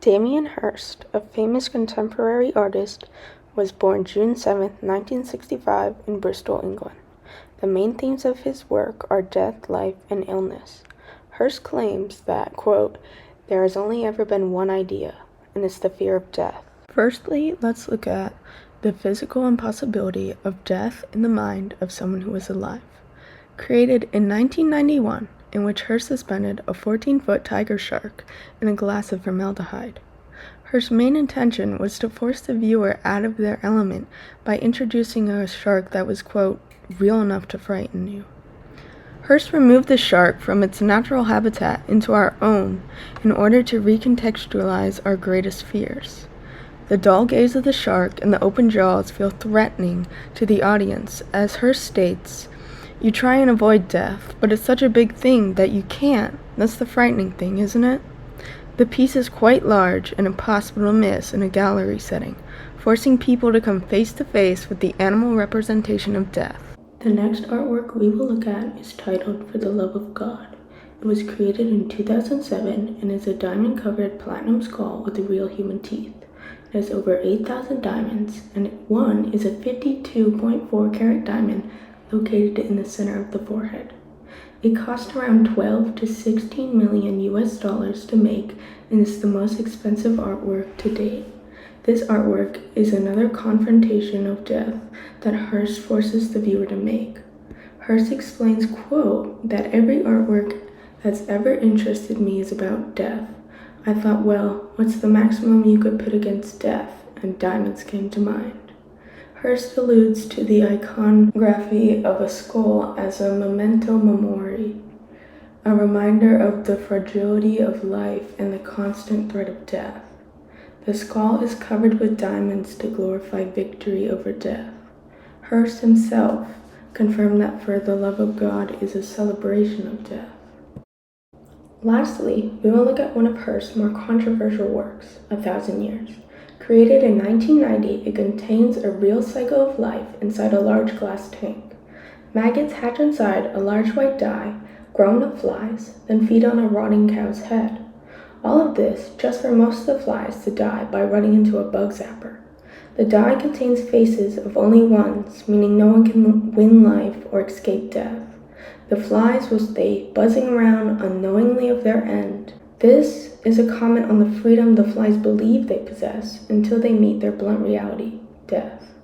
Damien Hirst, a famous contemporary artist, was born June 7, 1965, in Bristol, England. The main themes of his work are death, life, and illness. Hirst claims that, quote, "There has only ever been one idea, and it's the fear of death." Firstly, let's look at the physical impossibility of death in the mind of someone who is alive. Created in 1991, in which Hirst suspended a 14-foot tiger shark in a glass of formaldehyde. Hirst's main intention was to force the viewer out of their element by introducing a shark that was, quote, "real enough to frighten you." Hirst removed the shark from its natural habitat into our own in order to recontextualize our greatest fears. The dull gaze of the shark and the open jaws feel threatening to the audience, as Hirst states, "You try and avoid death, but it's such a big thing that you can't. That's the frightening thing, isn't it?" The piece is quite large and impossible to miss in a gallery setting, forcing people to come face to face with the animal representation of death. The next artwork we will look at is titled "For the Love of God." It was created in 2007 and is a diamond-covered platinum skull with real human teeth. It has over 8,000 diamonds, and one is a 52.4 carat diamond located in the center of the forehead. It cost around 12 to 16 million US dollars to make and is the most expensive artwork to date. This artwork is another confrontation of death that Hirst forces the viewer to make. Hirst explains, quote, that "every artwork that's ever interested me is about death. I thought, well, what's the maximum you could put against death? And diamonds came to mind." Hirst alludes to the iconography of a skull as a memento mori, a reminder of the fragility of life and the constant threat of death. The skull is covered with diamonds to glorify victory over death. Hirst himself confirmed that "For the Love of God" is a celebration of death. Lastly, we will look at one of Hirst's more controversial works, 1,000 Years. Created in 1990, it contains a real cycle of life inside a large glass tank. Maggots hatch inside a large white dye, grown up flies, then feed on a rotting cow's head. All of this just for most of the flies to die by running into a bug zapper. The dye contains faces of only ones, meaning no one can win life or escape death. The flies will stay buzzing around unknowingly of their end. This is a comment on the freedom the flies believe they possess until they meet their blunt reality, death.